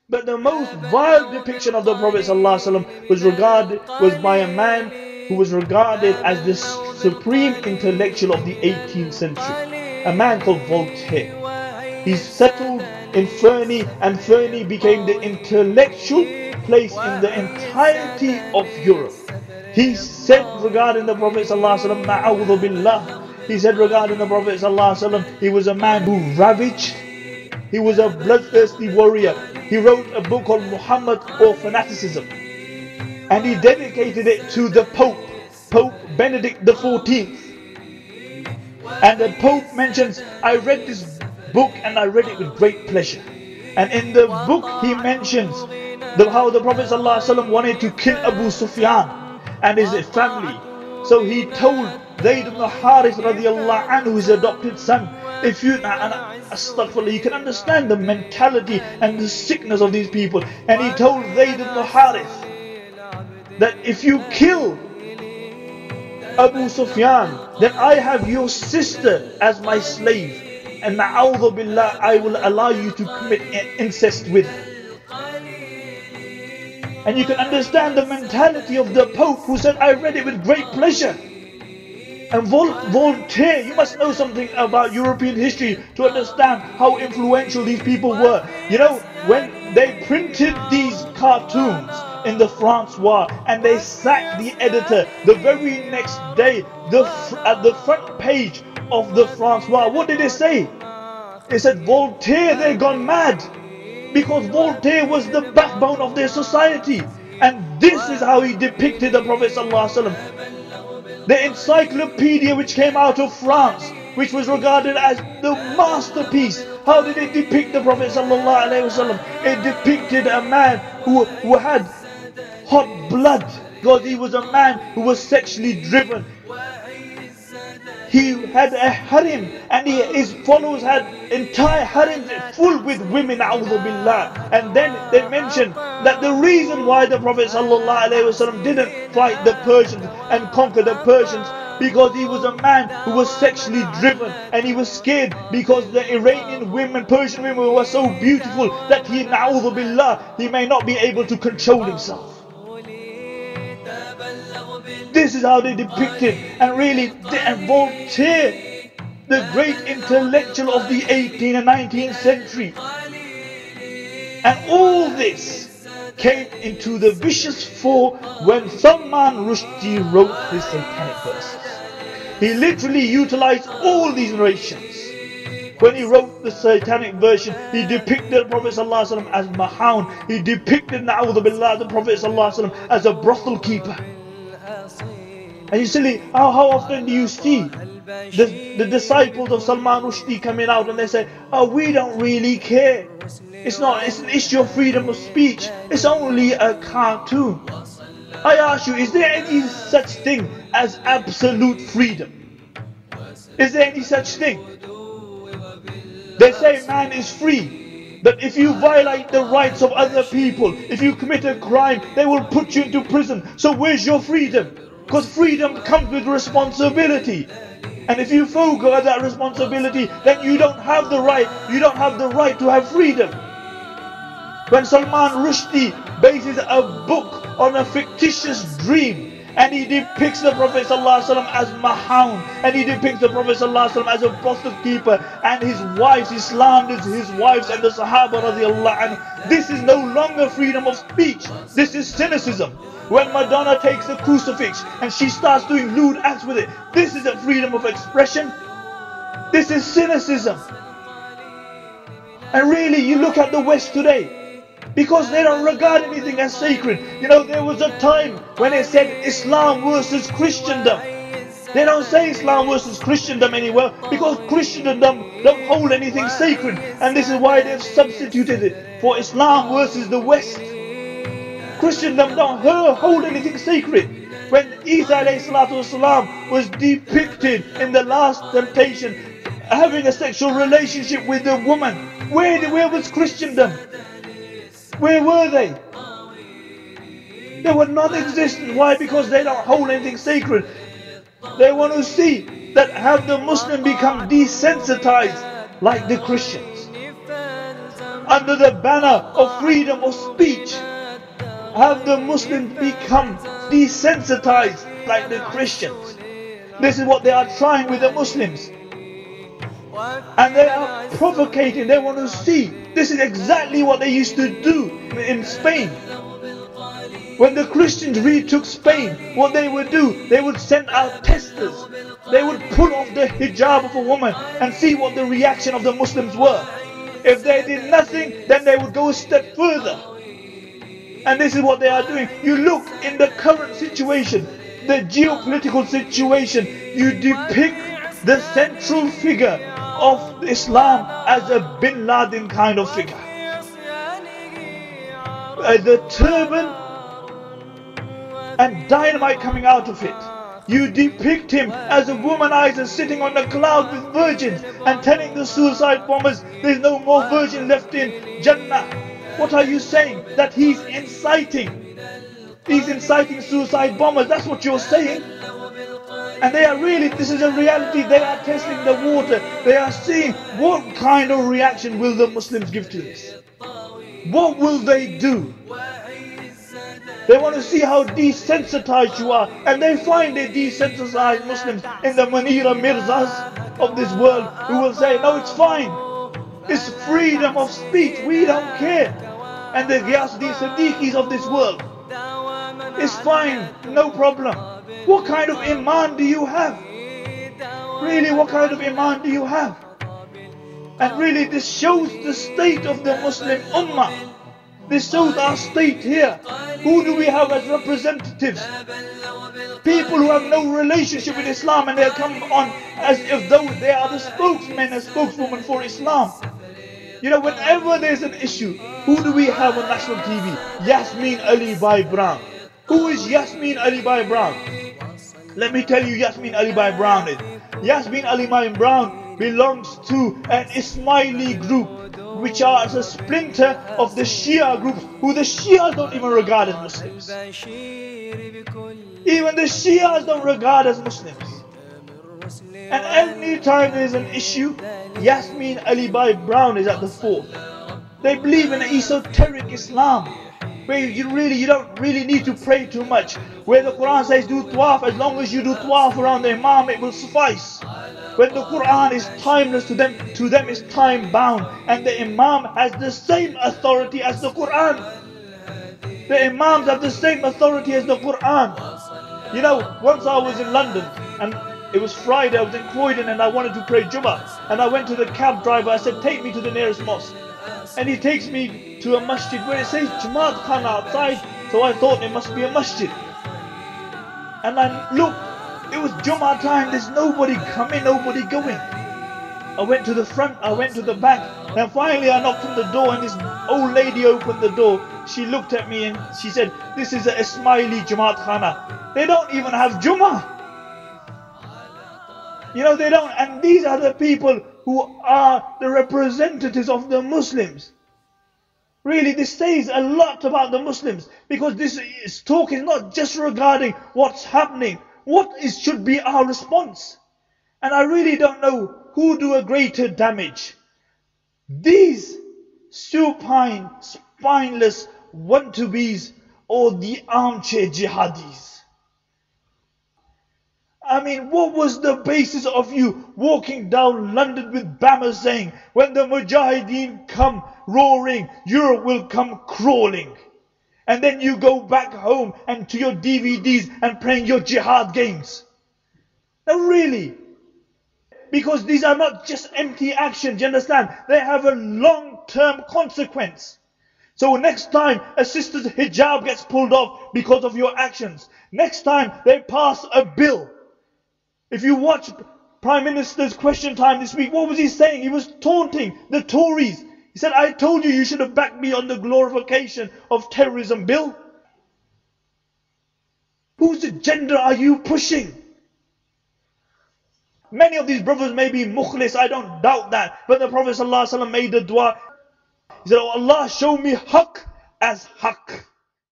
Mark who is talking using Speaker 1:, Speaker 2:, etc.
Speaker 1: But the most vile depiction of the Prophet ﷺ was by a man who was regarded as the supreme intellectual of the 18th century, a man called Voltaire. He settled in Ferney, and Ferney became the intellectual place in the entirety of Europe. He said regarding the Prophet ﷺ, Na'udhu billah. He said regarding the Prophet ﷺ, he was a man who ravaged. He was a bloodthirsty warrior. He wrote a book called Muhammad or Fanaticism, and he dedicated it to the Pope, Pope Benedict XIV. And the Pope mentions, I read this book and I read it with great pleasure. And in the book he mentions how the Prophet ﷺ wanted to kill Abu Sufyan and his family. So he told Zayd ibn Harith radiallahu anhu, his adopted son, if you, astaghfirullah, you can understand the mentality and the sickness of these people. And he told Zayd ibn Harith that if you kill Abu Sufyan, then I have your sister as my slave, and na'udhu billah, I will allow you to commit incest with her. And you can understand the mentality of the Pope, who said, I read it with great pleasure. And Voltaire, you must know something about European history to understand how influential these people were. You know, when they printed these cartoons in the Francois and they sacked the editor, the very next day, at the front page of the Francois, what did they say? They said, Voltaire, they're gone mad. Because Voltaire was the backbone of their society. And this is how he depicted the Prophet ﷺ. The encyclopedia which came out of France, which was regarded as the masterpiece, how did it depict the Prophet ﷺ? It depicted a man who had hot blood, because he was a man who was sexually driven. He had a harem, and his followers had entire harems full with women, a'udhu billah. And then they mentioned that the reason why the Prophet ﷺ didn't fight the Persians and conquer the Persians, because he was a man who was sexually driven, and he was scared because the Iranian women, Persian women were so beautiful that he, na'udhu billah, he may not be able to control himself. This is how they depicted, and really, and Voltaire, the great intellectual of the 18th and 19th century. And all this came into the vicious fore when Salman Rushdie wrote his satanic verses. He literally utilized all these narrations. When he wrote the satanic version, he depicted the Prophet ﷺ as Mahound. He depicted, na'udhu billah, the Prophet ﷺ as a brothel keeper. And you see, how often do you see the disciples of Salman Rushdie coming out and they say, oh, we don't really care. It's an issue of freedom of speech. It's only a cartoon. I ask you, is there any such thing as absolute freedom? Is there any such thing? They say man is free, but if you violate the rights of other people, if you commit a crime, they will put you into prison. So where's your freedom? Because freedom comes with responsibility. And if you forego that responsibility, then you don't have the right. You don't have the right to have freedom. When Salman Rushdie bases a book on a fictitious dream, and he depicts the Prophet ﷺ as Mahound, and he depicts the Prophet ﷺ as a brothel keeper, and his wives, he slanders his wives and the Sahaba radiallahu anhu. This is no longer freedom of speech. This is cynicism. When Madonna takes a crucifix and she starts doing lewd acts with it, this isn't freedom of expression. This is cynicism. And really, you look at the West today, because they don't regard anything as sacred. You know, there was a time when they said Islam versus Christendom. They don't say Islam versus Christendom anywhere, because Christendom don't hold anything sacred. And this is why they've substituted it for Islam versus the West. Christendom don't hold anything sacred. When Isa ﷺ was depicted in the last temptation having a sexual relationship with a woman, where was Christendom? Where were they? They were non-existent. Why? Because they don't hold anything sacred. They want to see that have the Muslim become desensitized like the Christians. under the banner of freedom of speech, have the Muslims become desensitized like the Christians. This is what they are trying with the Muslims. And they are provocating, they want to see. This is exactly what they used to do in Spain. When the Christians retook Spain, what they would do, they would send out testers. They would pull off the hijab of a woman and see what the reaction of the Muslims were. If they did nothing, then they would go a step further. And this is what they are doing. You look in the current situation, the geopolitical situation, you depict the central figure of Islam as a Bin Laden kind of figure. The turban and dynamite coming out of it. You depict him as a womanizer sitting on a cloud with virgins and telling the suicide bombers there's no more virgin left in Jannah. What are you saying? That he's inciting suicide bombers. That's what you're saying. And they are really, this is a reality. They are testing the water. They are seeing what kind of reaction will the Muslims give to this. What will they do? They want to see how desensitized you are. And they find they desensitized Muslims in the Munira Mirzas of this world who will say, no, it's fine. It's freedom of speech. We don't care. And the Ghiyasuddin Siddiquis of this world. It's fine. No problem. What kind of iman do you have? Really, what kind of iman do you have? And really, this shows the state of the Muslim Ummah. This shows our state here. Who do we have as representatives? People who have no relationship with Islam, and they come on as if though they are the spokesmen and spokeswomen for Islam. You know, whenever there's an issue, who do we have on national TV? Yasmin Ali Bhai Brown. Who is Yasmin Ali Bhai Brown? Let me tell you Yasmin Ali Bhai Brown is. Yasmin Ali Bhai Brown belongs to an Ismaili group, which are a splinter of the Shia group, who the Shias don't even regard as Muslims. Even the Shias don't regard as Muslims. And every time there's an issue, Yasmin Ali Bhai Brown is at the fore. They believe in an esoteric Islam, where you don't really need to pray too much. Where the Quran says do tawaf, as long as you do tawaf around the Imam, it will suffice. When the Quran is timeless to them it's time bound, and the Imam has the same authority as the Quran. The Imams have the same authority as the Quran. You know, once I was in London, and it was Friday, I was in Croydon, and I wanted to pray Jummah, and I went to the cab driver. I said, take me to the nearest mosque. And he takes me to a masjid where it says Jamaat Khan outside, so I thought it must be a masjid. And I looked, it was Jummah time, there's nobody coming, nobody going. I went to the front, I went to the back, and finally I knocked on the door, and this old lady opened the door. She looked at me and she said, this is a Ismaili Jamaat Khana. They don't even have Jummah. You know, they don't, and these are the people who are the representatives of the Muslims. Really, this says a lot about the Muslims, because this talk is not just regarding what's happening. What should be our response? And I really don't know who do a greater damage. These supine, spineless want-to-bes, or the armchair jihadis. I mean, what was the basis of you walking down London with banners saying, when the Mujahideen come roaring, Europe will come crawling? And then you go back home and to your DVDs and playing your jihad games. Now really, because these are not just empty actions, you understand? They have a long-term consequence. So next time a sister's hijab gets pulled off because of your actions, next time they pass a bill. If you watch Prime Minister's question time this week, what was he saying? He was taunting the Tories. He said, I told you, you should have backed me on the glorification of terrorism bill. Whose agenda are you pushing? Many of these brothers may be mukhlis, I don't doubt that. But the Prophet ﷺ made a dua. He said, oh Allah, show me haqq as haqq.